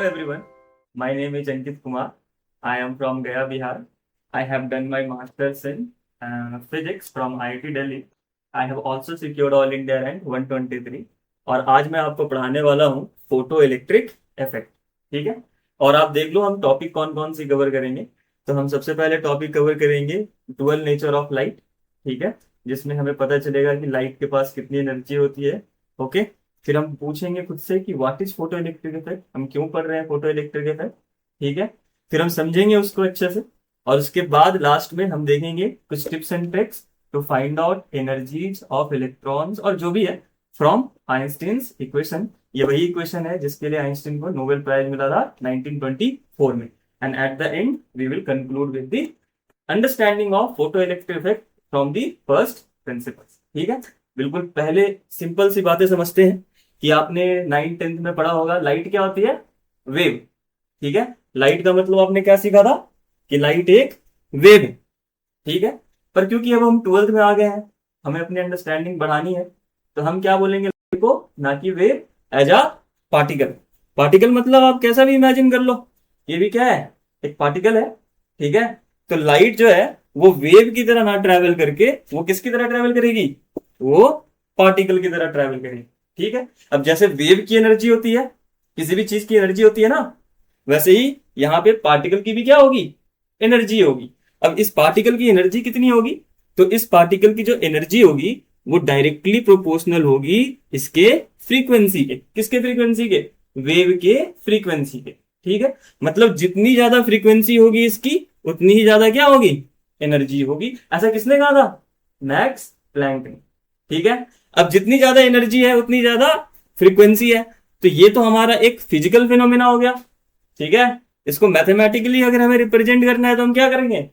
everyone. My name is Ankit Kumar. I am from Gaya, Bihar. I have done my master's in physics from IIT Delhi. I have also secured All India rank 123. और आज मैं आपको पढ़ाने वाला हूँ photo electric effect. ठीक है, और आप देख लो हम टॉपिक कौन कौन सी कवर करेंगे। तो हम सबसे पहले टॉपिक कवर करेंगे डुअल नेचर ऑफ लाइट। ठीक है, जिसमें हमें पता चलेगा कि लाइट के पास कितनी एनर्जी होती है। ओके, फिर हम पूछेंगे खुद से कि what is photo electric effect, हम क्यों पढ़ रहे हैं फोटो इलेक्ट्रिक इफेक्ट। ठीक है, फिर हम समझेंगे उसको अच्छे से, और उसके बाद लास्ट में हम देखेंगे कुछ tips and tricks to find out energies of electrons और जो भी है फ्रॉम आइंस्टीन्स इक्वेशन। ये वही इक्वेशन है जिसके लिए आइंस्टीन को नोबेल प्राइज मिला था 1924 में। And at the end we will conclude with the understanding of photoelectric effect from the first principles. ठीक है, बिल्कुल पहले सिंपल सी बातें समझते हैं कि आपने 9th-10th में पढ़ा होगा लाइट क्या होती है, वेव। ठीक है, लाइट का मतलब आपने क्या सीखा था कि लाइट एक वेव है। ठीक है, पर क्योंकि अब हम 12th में आ गए हैं, हमें अपनी अंडरस्टैंडिंग बढ़ानी है, तो हम क्या बोलेंगे लाइट को, ना कि wave, as a particle. Particle मतलब आप कैसा भी इमेजिन कर लो, ये भी क्या है, एक पार्टिकल है। ठीक है, तो लाइट जो है वो वेव की तरह ना ट्रेवल करके वो किसकी तरह ट्रेवल करेगी, वो पार्टिकल की तरह ट्रेवल करेगी। ठीक है, अब जैसे वेव की एनर्जी होती है, किसी भी चीज की एनर्जी होती है ना, वैसे ही यहाँ पे पार्टिकल की भी क्या होगी, एनर्जी होगी। अब इस पार्टिकल की एनर्जी कितनी होगी, तो इस पार्टिकल की जो एनर्जी होगी वो डायरेक्टली प्रोपोर्शनल होगी इसके फ्रीक्वेंसी के। किसके फ्रीक्वेंसी के, वेव के फ्रीक्वेंसी के। ठीक है, मतलब जितनी ज्यादा फ्रीक्वेंसी होगी इसकी उतनी ही ज्यादा क्या होगी, एनर्जी होगी। ऐसा किसने कहा था, मैक्स प्लैंक ने। ठीक है, अब जितनी ज्यादा एनर्जी है उतनी ज्यादा फ्रीक्वेंसी है, तो ये तो हमारा एक फिजिकल फिनोमेना हो गया। ठीक है, इसको मैथमेटिकली अगर हमें रिप्रेजेंट करना है तो हम क्या करेंगे,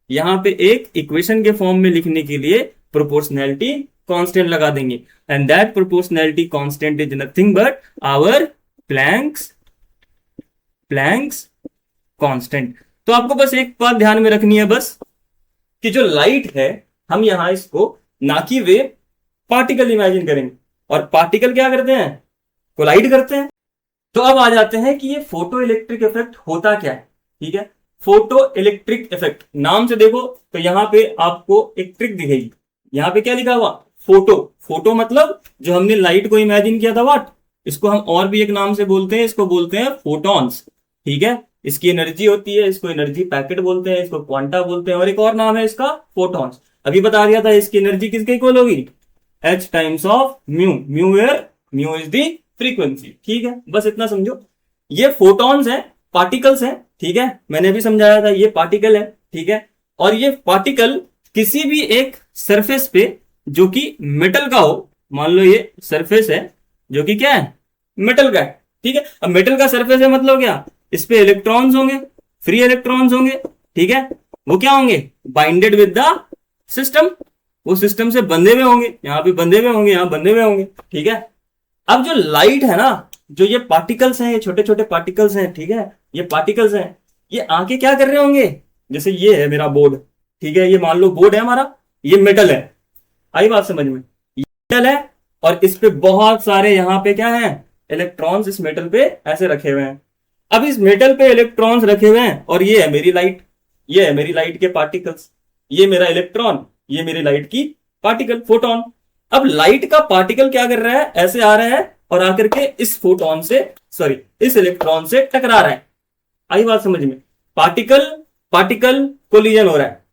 यहां पे एक इक्वेशन के फॉर्म में लिखने के लिए प्रोपोर्शनैलिटी कांस्टेंट लगा देंगे, and that proportionality constant is nothing but our Planck's constant. तो आपको बस एक बात ध्यान में रखनी है, बस कि जो लाइट है हम यहां इसको ना कि वेव, पार्टिकल इमेजिन करेंगे, और पार्टिकल क्या करते हैं, कोलाइड करते हैं। तो अब आ जाते हैं कि ये फोटो इलेक्ट्रिक इफेक्ट होता क्या है। ठीक है, फोटो इलेक्ट्रिक इफेक्ट नाम से देखो तो यहां पे आपको एक ट्रिक दिखेगी। यहां पे क्या लिखा हुआ, फोटो। फोटो मतलब जो हमने लाइट को इमेजिन किया था, व्हाट, इसको हम और भी एक नाम से बोलते हैं, इसको बोलते हैं फोटॉन्स। ठीक है, इसकी एनर्जी होती है, इसको एनर्जी पैकेट बोलते हैं, इसको क्वांटा बोलते हैं, और एक और नाम है इसका फोटॉन्स। अभी बता दिया था इसकी एनर्जी किसके इक्वल होगी, h times of mu. Mu where, mu is the frequency. ठीक है, बस इतना समझो, ये फोटॉन्स हैं, पार्टिकल्स हैं। ठीक है, मैंने भी समझाया था ये पार्टिकल है। ठीक है, और ये पार्टिकल किसी भी एक सरफेस पे जो कि मेटल का हो, मान लो ये सरफेस है जो कि क्या है, मेटल का है। ठीक है, अब मेटल का सरफेस है मतलब क्या, इस पे इलेक्ट्रॉन्स होंगे, फ्री इलेक्ट्रॉन्स होंगे। ठीक है, वो क्या होंगे, बाइंडेड विद द सिस्टम, वो सिस्टम से बंधे हुए होंगे, यहां पे बंधे हुए होंगे, यहां बंधे हुए होंगे। ठीक है, अब जो लाइट है ना, जो ये पार्टिकल्स हैं, ये छोटे छोटे पार्टिकल्स हैं। ठीक है, ये पार्टिकल्स हैं, ये आके क्या कर रहे होंगे, जैसे ये है मेरा बोर्ड। ठीक है, ये मान लो बोर्ड है हमारा, ये मेटल है, आई बात समझ में, ये मेटल है, और इस पे बहुत सारे यहाँ पे क्या है, इलेक्ट्रॉन्स इस मेटल पे ऐसे रखे हुए हैं। अब इस मेटल पे इलेक्ट्रॉन्स रखे हुए हैं, और ये है मेरी लाइट, ये है मेरी लाइट के पार्टिकल्स, ये मेरा इलेक्ट्रॉन, ये मेरी लाइट की पार्टिकल फोटोन। अब लाइट का पार्टिकल क्या कर रहा है, ऐसे आ रहा है और आकर के इस फोटोन से, सॉरी इस इलेक्ट्रॉन से टकरा रहा है। आई बात समझ में, पार्टिकल पार्टिकल कोलिजन हो रहा है,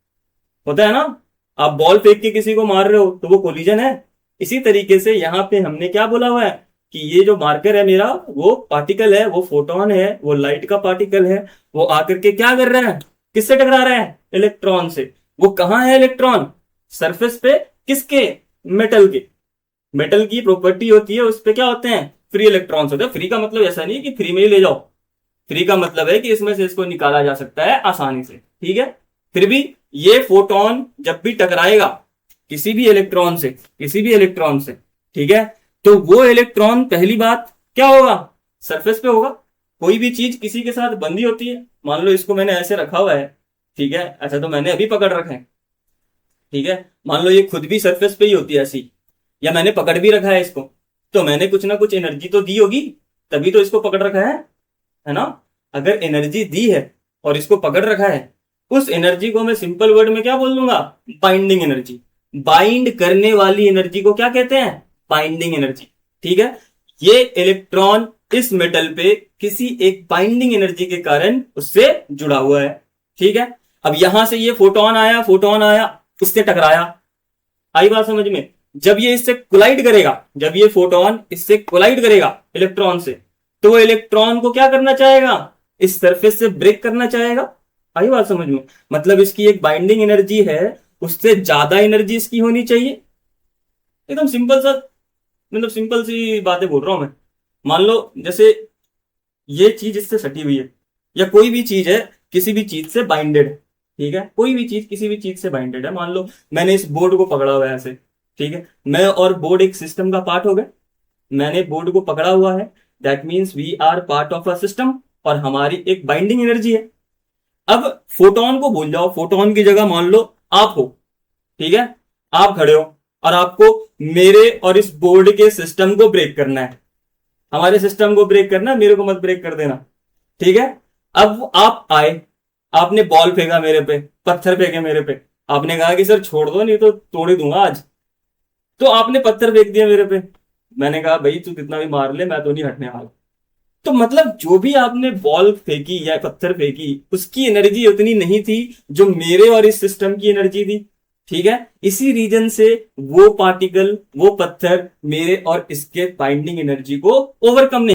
होता है ना, आप बॉल फेंक के किसी को मार रहे हो तो वो कोलिजन है। इसी तरीके से यहां पे हमने क्या बोला हुआ है कि ये जो मार्कर है मेरा, वो पार्टिकल है, वो फोटोन है, वो लाइट का पार्टिकल है, वो आकर के क्या कर रहा है, किससे टकरा रहा है, इलेक्ट्रॉन से। वो कहां है इलेक्ट्रॉन, सरफेस पे, किसके, मेटल के। मेटल की प्रॉपर्टी होती है, उस पे क्या होते हैं, फ्री इलेक्ट्रॉन्स होते हैं। फ्री का मतलब ऐसा नहीं कि फ्री में ही ले जाओ, फ्री का मतलब है कि इसमें से इसको निकाला जा सकता है आसानी से। ठीक है, फिर भी ये फोटोन जब भी टकराएगा किसी भी इलेक्ट्रॉन से, किसी भी इलेक्ट्रॉन से, ठीक है, तो वो इलेक्ट्रॉन पहली बात क्या होगा, सरफेस पे होगा। कोई भी चीज किसी के साथ बंधी होती है, मान लो इसको मैंने ऐसे रखा हुआ है, ठीक है, ऐसा तो मैंने अभी पकड़ रखा है। ठीक है, मान लो ये खुद भी सरफेस पे ही होती है ऐसी, या मैंने पकड़ भी रखा है इसको, तो मैंने कुछ ना कुछ एनर्जी तो दी होगी, तभी तो इसको पकड़ रखा है। है ना। अगर एनर्जी दी है और इसको पकड़ रखा है, उस एनर्जी को मैं सिंपल वर्ड में क्या बोल दूंगा, बाइंडिंग एनर्जी। बाइंड करने वाली एनर्जी को क्या कहते हैं, बाइंडिंग एनर्जी। ठीक है, ये इलेक्ट्रॉन इस मेटल पे किसी एक बाइंडिंग एनर्जी के कारण उससे जुड़ा हुआ है। ठीक है, अब यहां से ये फोटोन आया, फोटोन आया, इससे टकराया, आई बात समझ में। जब ये इससे कोलाइड करेगा, जब ये फोटोन इससे कोलाइड करेगा इलेक्ट्रॉन से, तो वो इलेक्ट्रॉन को क्या करना चाहेगा, इस सरफेस से ब्रेक करना चाहेगा। आई बात समझ में। मतलब इसकी एक बाइंडिंग एनर्जी है, उससे ज्यादा एनर्जी इसकी होनी चाहिए। एकदम सिंपल सा, मतलब सिंपल सी बातें बोल रहा हूं मैं। मान लो जैसे ये चीज इससे सटी हुई है, या कोई भी चीज है किसी भी चीज से बाइंडेड है। ठीक है, कोई भी चीज किसी भी चीज से बाइंडेड है। मान लो मैंने इस बोर्ड को पकड़ा हुआ है ऐसे, ठीक है, मैं और बोर्ड एक सिस्टम का पार्ट हो गए। मैंने बोर्ड को पकड़ा हुआ है, that means we are part of a system, और हमारी एक बाइंडिंग एनर्जी है। अब फोटोन को भूल जाओ, फोटोन की जगह मान लो आप हो। ठीक है, आप खड़े हो और आपको मेरे और इस बोर्ड के सिस्टम को ब्रेक करना है। हमारे सिस्टम को ब्रेक करना है, मेरे को मत ब्रेक कर देना। ठीक है, अब आप आए, आपने बॉल फेंका मेरे पे, पत्थर फेंके मेरे पे, आपने कहा कि सर छोड़ दो नहीं तो तोड़ ही दूंगा आज। तो आपने पत्थर फेंक दिया मेरे पे, मैंने कहा भाई तू कितना भी मार ले, मैं तो नहीं हटने वाला। तो मतलब जो भी आपने बॉल फेंकी या पत्थर फेंकी, उसकी एनर्जी उतनी नहीं थी जो मेरे और इस सिस्टम की एनर्जी थी। ठीक है, इसी रीजन से वो पार्टिकल, वो पत्थर मेरे और इसके बाइंडिंग एनर्जी को ओवरकम नहीं।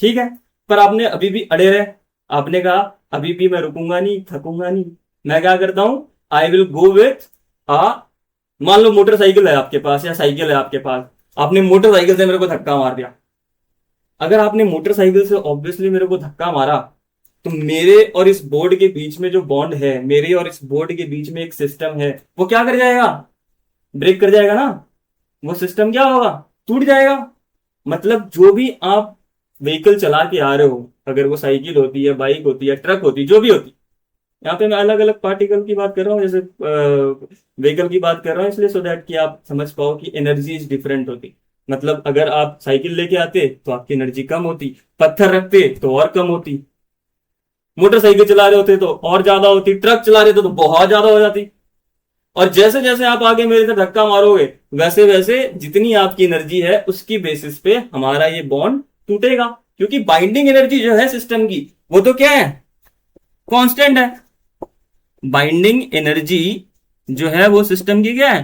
ठीक है, पर आपने अभी भी अड़े रहे, आपने कहा अभी भी मैं रुकूंगा नहीं, थकूंगा नहीं। मैं क्या करता हूं, आई विल गो विथ आ, मान लो मोटरसाइकिल है आपके पास या साइकिल है आपके पास, आपने मोटरसाइकिल से मेरे को धक्का मार दिया। अगर आपने मोटरसाइकिल से ऑब्वियसली मेरे को धक्का मारा, तो मेरे और इस बोर्ड के बीच में जो बॉन्ड है, मेरे और इस बोर्ड के बीच में एक सिस्टम है, वो क्या कर जाएगा, ब्रेक कर जाएगा ना। वो सिस्टम क्या होगा, टूट जाएगा। मतलब जो भी आप व्हीकल चला के आ रहे हो, अगर वो साइकिल होती है, बाइक होती है, ट्रक होती है, जो भी होती, यहाँ पे मैं अलग अलग पार्टिकल की बात कर रहा हूँ, जैसे व्हीकल की बात कर रहा हूँ, इसलिए सो दैट कि आप समझ पाओ कि एनर्जी इज डिफरेंट होती। मतलब अगर आप साइकिल लेके आते तो आपकी एनर्जी कम होती, पत्थर रखते तो और कम होती, मोटरसाइकिल चला रहे होते तो और ज्यादा होती, ट्रक चला रहे थे तो बहुत ज्यादा हो जाती। और जैसे जैसे आप आगे मेरे से धक्का मारोगे, वैसे वैसे जितनी आपकी एनर्जी है उसकी बेसिस पे हमारा ये बॉन्ड टूटेगा। क्योंकि बाइंडिंग एनर्जी जो है सिस्टम की, वो तो क्या है, कांस्टेंट है। बाइंडिंग एनर्जी जो है वो सिस्टम की क्या है,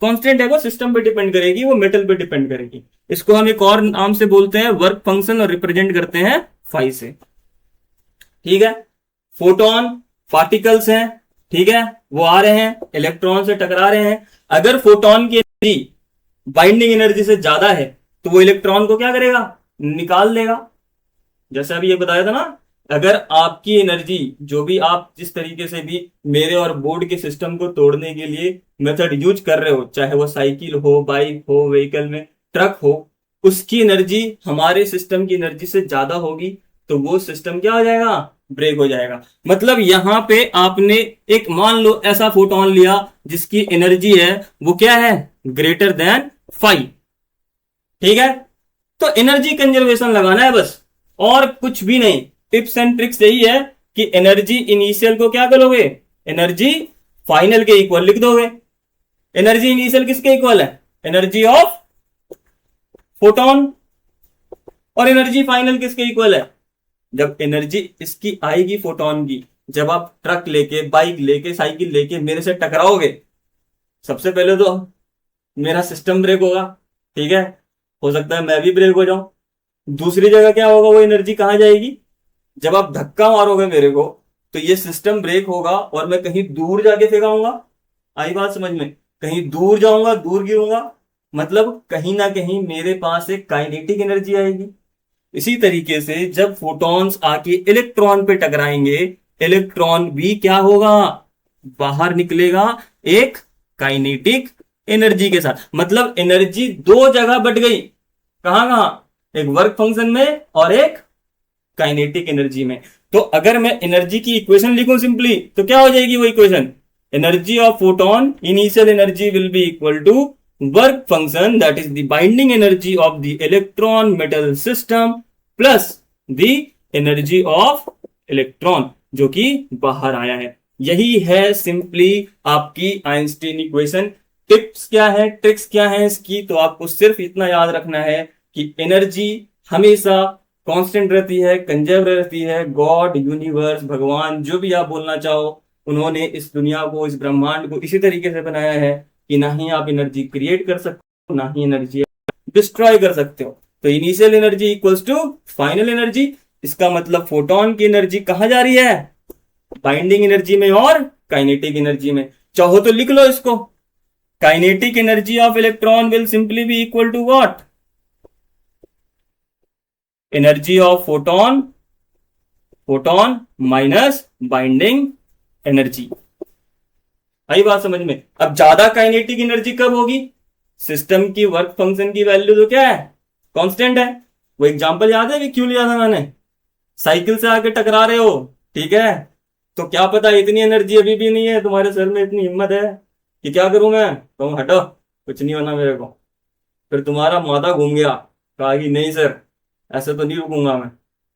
कांस्टेंट है। वो सिस्टम पे डिपेंड करेगी, वो मेटल पे डिपेंड करेगी। इसको हम एक और नाम से बोलते हैं वर्क फंक्शन, और रिप्रेजेंट करते हैं फाई से। ठीक है, फोटोन पार्टिकल्स हैं, ठीक है, वो आ रहे हैं, इलेक्ट्रॉन से टकरा रहे हैं। अगर फोटोन की एनर्जी बाइंडिंग एनर्जी से ज्यादा है, तो वो इलेक्ट्रॉन को क्या करेगा, निकाल देगा। जैसे अभी ये बताया था ना, अगर आपकी एनर्जी, जो भी आप जिस तरीके से भी मेरे और बोर्ड के सिस्टम को तोड़ने के लिए मेथड यूज कर रहे हो, चाहे वो साइकिल हो, बाइक हो, व्हीकल में ट्रक हो, उसकी एनर्जी हमारे सिस्टम की एनर्जी से ज्यादा होगी, तो वो सिस्टम क्या हो जाएगा, ब्रेक हो जाएगा। मतलब यहां पे आपने एक मान लो ऐसा फोटोन लिया जिसकी एनर्जी है वो क्या है, ग्रेटर देन 5। ठीक है, तो एनर्जी कंजर्वेशन लगाना है बस, और कुछ भी नहीं। टिप्स एंड ट्रिक्स यही है कि एनर्जी इनिशियल को क्या करोगे, एनर्जी फाइनल के इक्वल लिख दोगे। एनर्जी इनिशियल किसके इक्वल है, एनर्जी ऑफ फोटोन। और एनर्जी फाइनल किसके इक्वल है, जब एनर्जी इसकी आएगी फोटोन की, जब आप ट्रक लेके, बाइक लेके, साइकिल लेके मेरे से टकराओगे, सबसे पहले तो मेरा सिस्टम ब्रेक होगा। ठीक है, हो सकता है मैं भी ब्रेक हो जाऊं। दूसरी जगह क्या होगा, वो एनर्जी कहां जाएगी, जब आप धक्का मारोगे मेरे को, तो ये सिस्टम ब्रेक होगा और मैं कहीं दूर जाके फेंकाऊंगा। आई बात समझ में, कहीं दूर जाऊंगा, दूर गिरूंगा, मतलब कहीं ना कहीं मेरे पास एक काइनेटिक एनर्जी आएगी। इसी तरीके से जब फोटॉन्स आके इलेक्ट्रॉन पे टकराएंगे, इलेक्ट्रॉन भी क्या होगा, बाहर निकलेगा एक काइनेटिक एनर्जी के साथ। मतलब एनर्जी दो जगह बट गई, कहां कहां, एक वर्क फंक्शन में और एक काइनेटिक एनर्जी में। तो अगर मैं एनर्जी की इक्वेशन लिखूं सिंपली, तो क्या हो जाएगी वो equation, energy of photon initial energy will be equal to work function that is the binding energy of the electron metal system plus the energy of electron, जो कि बाहर आया है। यही है सिंपली आपकी आइंस्टीन इक्वेशन। टिप्स क्या है, ट्रिक्स क्या है इसकी, तो आपको सिर्फ इतना याद रखना है कि एनर्जी हमेशा कांस्टेंट रहती है, कंजर्व रहती है। गॉड, यूनिवर्स, भगवान, जो भी आप बोलना चाहो, उन्होंने इस दुनिया को, इस ब्रह्मांड को इसी तरीके से बनाया है कि ना ही आप एनर्जी क्रिएट कर सकते हो, ना ही एनर्जी डिस्ट्रॉय कर सकते हो। तो initial energy equals to final energy. इसका मतलब फोटोन की एनर्जी कहां जा रही है, बाइंडिंग एनर्जी में और काइनेटिक एनर्जी में। चाहो तो लिख लो इसको, kinetic energy of electron will simply be equal to what, energy of photon, photon minus binding energy. आई बात समझ में। अब ज्यादा काइनेटिक एनर्जी कब होगी, सिस्टम की वर्क फंक्शन की वैल्यू तो क्या है, कांस्टेंट है। वो एग्जांपल याद है कि क्यों लिया था मैंने, साइकिल से आके टकरा रहे हो, ठीक है, तो क्या पता इतनी एनर्जी अभी भी नहीं है तुम्हारे सर में, इतनी हिम्मत है कि क्या करूं मैं, कहूं हटो कुछ नहीं होना मेरे को। फिर तुम्हारा माथा घूम गया, कहा कि नहीं सर ऐसे तो नहीं रुकूंगा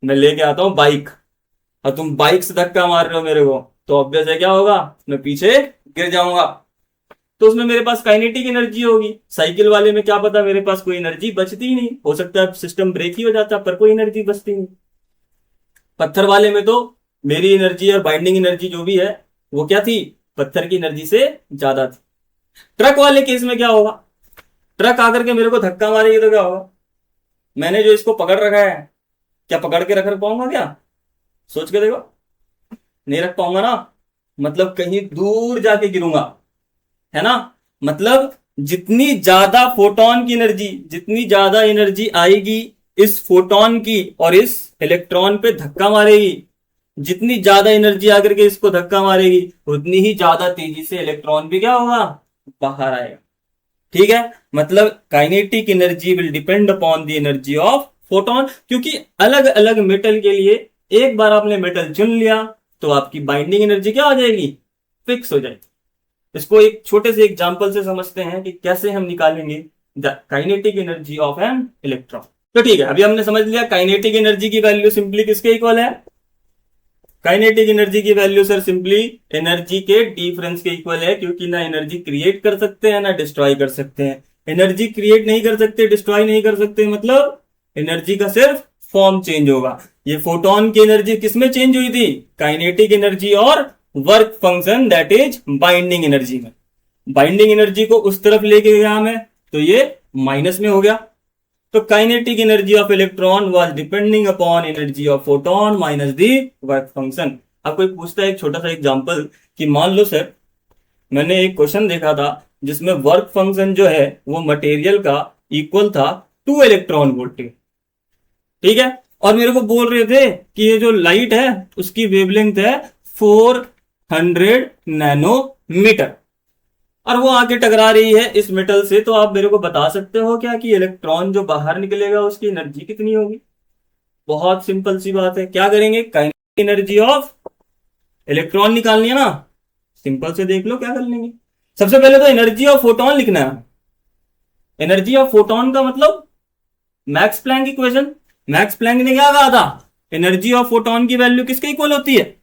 मैं लेके आता हूं बाइक, और तुम बाइक से धक्का मार रहे हो मेरे को, तो ऑब्वियस है क्या होगा, मैं पीछे गिर जाऊंगा। तो उसमें मेरे पास काइनेटिक एनर्जी होगी। साइकिल वाले में क्या पता मेरे पास कोई एनर्जी बचती ही नहीं, हो सकता है सिस्टम ब्रेक ही हो जाता पर कोई एनर्जी बचती नहीं। पत्थर वाले में तो मेरी एनर्जी और बाइंडिंग एनर्जी जो भी है वो क्या थी, पत्थर की एनर्जी से ज्यादा थी। ट्रक वाले केस में क्या होगा, ट्रक आकर के मेरे को धक्का मारेगी तो क्या होगा, मैंने जो इसको पकड़ रखा है क्या पकड़ के रख पाऊंगा क्या, सोच के देखो, नहीं रख पाऊंगा ना, मतलब कहीं दूर जाके गिरूंगा, है ना। मतलब जितनी ज्यादा फोटोन की एनर्जी, जितनी ज्यादा एनर्जी आएगी इस फोटोन की और इस इलेक्ट्रॉन पे धक्का मारेगी, जितनी ज्यादा एनर्जी आकर के इसको धक्का मारेगी उतनी ही ज्यादा तेजी से इलेक्ट्रॉन भी क्या होगा, बाहर आएगा। ठीक है, मतलब kinetic energy will depend upon the energy of photon, क्योंकि अलग अलग मेटल के लिए एक बार आपने मेटल चुन लिया तो आपकी बाइंडिंग एनर्जी क्या हो जाएगी, फिक्स हो जाएगी। इसको एक छोटे से एग्जांपल से समझते हैं कि कैसे हम निकालेंगे the kinetic energy of an electron. तो ठीक है, अभी हमने समझ लिया काइनेटिक एनर्जी की वैल्यू सिंपली किसके इक्वल है, काइनेटिक एनर्जी की वैल्यू सर सिंपली एनर्जी के डिफरेंस के इक्वल है, क्योंकि ना एनर्जी क्रिएट कर सकते हैं ना डिस्ट्रॉय कर सकते हैं। एनर्जी क्रिएट नहीं कर सकते, डिस्ट्रॉय नहीं कर सकते, मतलब एनर्जी का सिर्फ फॉर्म चेंज होगा। ये फोटोन की एनर्जी किसमें चेंज हुई थी, काइनेटिक एनर्जी और work function that is binding energy में। बाइंडिंग एनर्जी को उस तरफ लेके गया मैं तो ये माइनस में हो गया। तो kinetic energy of electron was depending upon energy of photon minus the work function. अब कोई पूछता है एक छोटा सा एग्जांपल कि मान लो सर मैंने एक क्वेश्चन देखा था जिसमें वर्क फंक्शन जो है वो मटेरियल का इक्वल था 2 इलेक्ट्रॉन वोल्ट, ठीक है, और मेरे को बोल रहे थे कि ये जो लाइट है उसकी वेवलेंथ है 400 नैनोमीटर और वो आके टकरा रही है इस मेटल से। तो आप मेरे को बता सकते हो क्या कि इलेक्ट्रॉन जो बाहर निकलेगा उसकी एनर्जी कितनी होगी। बहुत सिंपल सी बात है, क्या करेंगे, काइनेटिक एनर्जी ऑफ इलेक्ट्रॉन निकालनी है ना, सिंपल से देख लो क्या कर लेंगे। सबसे पहले तो एनर्जी ऑफ फोटोन लिखना है। एनर्जी ऑफ फोटोन का मतलब Max Planck equation. Max Planck ने क्या कहा था, एनर्जी ऑफ फोटोन की वैल्यू किसके इक्वल होती है,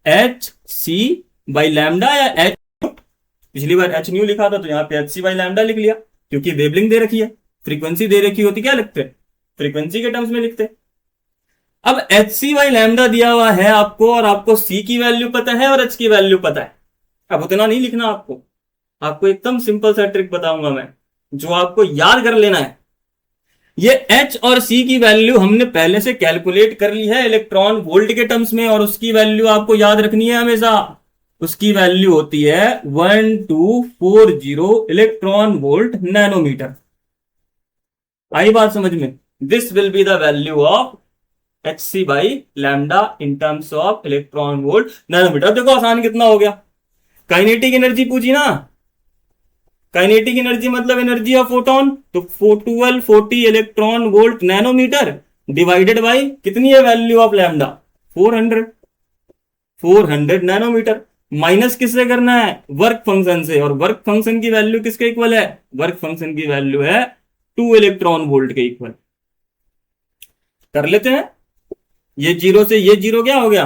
एच सी बाई लैम्डा या एच, पिछली बार एच न्यू लिखा था तो यहां पे एच सी बाई लैम्डा लिख लिया, क्योंकि वेवलेंथ दे रखी है, फ्रीक्वेंसी दे रखी होती, क्या लिखते, फ्रीक्वेंसी के टर्म्स में लिखते। अब एच सी बाई लैम्डा दिया हुआ है आपको और आपको सी की वैल्यू पता है और एच की वैल्यू पता है। अब उतना नहीं लिखना आपको, आपको एकदम सिंपल सा ट्रिक बताऊंगा मैं जो आपको याद कर लेना है। ये H और C की वैल्यू हमने पहले से कैलकुलेट कर ली है इलेक्ट्रॉन वोल्ट के टर्म्स में, और उसकी वैल्यू आपको याद रखनी है हमेशा। उसकी वैल्यू होती है 1240 इलेक्ट्रॉन वोल्ट नैनोमीटर। आई बात समझ में, this will be the value of Hc by lambda in terms of electron volt nanometre. देखो आसान कितना हो गया, काइनेटिक एनर्जी पूछी ना, काइनेटिक एनर्जी मतलब एनर्जी ऑफ फोटोन, तो 1240 electron volt nanometre divided by कितनी है value of lambda, 400 nanometre. Minus किससे करना है, वर्क फंक्शन से, और वर्क फंक्शन की वैल्यू किसके इक्वल है, वर्क फंक्शन की वैल्यू है 2 इलेक्ट्रॉन वोल्ट के इक्वल। कर लेते हैं, ये जीरो से ये जीरो क्या हो गया,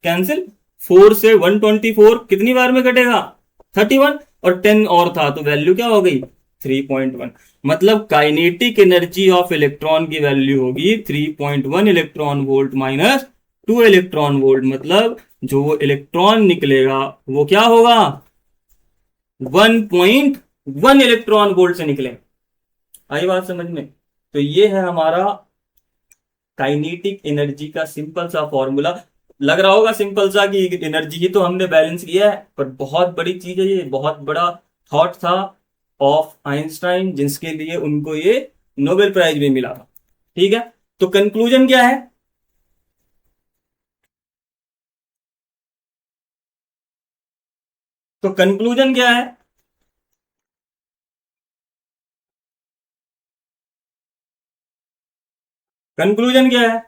कैंसिल। 4 से 124 कितनी बार में कटेगा, 31, और 10 और था तो वैल्यू क्या हो गई, 3.1। मतलब काइनेटिक एनर्जी ऑफ इलेक्ट्रॉन की वैल्यू होगी 3.1 electron volt minus 2 electron volt. मतलब जो इलेक्ट्रॉन निकलेगा वो क्या होगा, 1.1 इलेक्ट्रॉन वोल्ट से निकले। आई बात समझ में। तो ये है हमारा काइनेटिक एनर्जी का सिंपल सा फॉर्मूला। लग रहा होगा सिंपल सा कि एनर्जी ही तो हमने बैलेंस किया है, पर बहुत बड़ी चीज है ये, बहुत बड़ा थॉट था ऑफ आइंस्टाइन, जिसके लिए उनको ये नोबेल प्राइज भी मिला था। ठीक है, तो कंक्लूजन क्या है, तो कंक्लूजन क्या है, कंक्लूजन क्या है,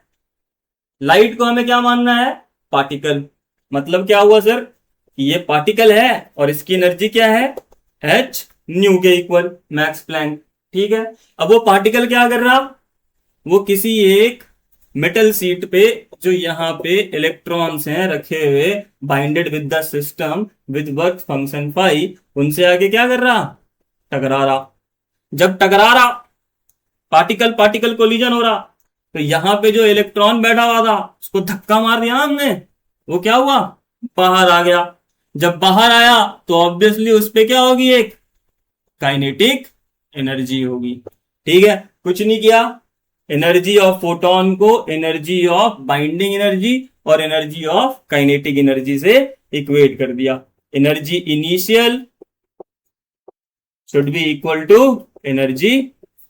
लाइट को हमें क्या मानना है, पार्टिकल। मतलब क्या हुआ सर, कि ये पार्टिकल है और इसकी एनर्जी क्या है, एच न्यू के इक्वल, मैक्स प्लैंक। ठीक है, अब वो पार्टिकल क्या कर रहा, वो किसी एक मेटल सीट पे जो यहाँ पे इलेक्ट्रॉन्स हैं रखे हुए binded with the system with work function phi, उनसे आगे क्या कर रहा, टकरा रहा। जब टकरा रहा, पार्टिकल पार्टिकल कोलिजन हो रहा, तो यहां पे जो इलेक्ट्रॉन बैठा हुआ था उसको धक्का मार दिया ना हमने, वो क्या हुआ, बाहर आ गया। जब बाहर आया तो ऑब्वियसली उस पे क्या होगी, एक काइनेटिक एनर्जी होगी। ठीक है, कुछ नहीं किया, एनर्जी ऑफ फोटोन को एनर्जी ऑफ बाइंडिंग एनर्जी और एनर्जी ऑफ काइनेटिक एनर्जी से इक्वेट कर दिया। Energy initial should be equal to energy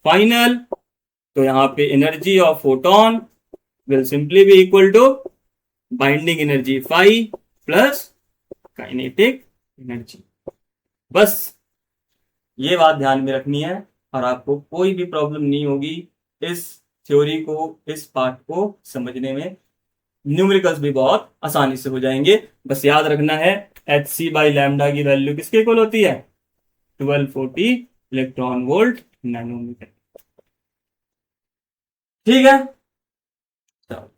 final. तो यहां पे energy of photon will simply be equal to binding energy phi plus kinetic energy. बस ये बात ध्यान में रखनी है और आपको कोई भी प्रॉब्लम नहीं होगी इस थ्योरी को, इस पार्ट को समझने में। न्यूमेरिकल्स भी बहुत आसानी से हो जाएंगे। बस याद रखना है एच सी बाई लैम्डा की वैल्यू किसके इक्वल होती है, 1240 इलेक्ट्रॉन वोल्ट नैनोमीटर। ठीक है, चलो।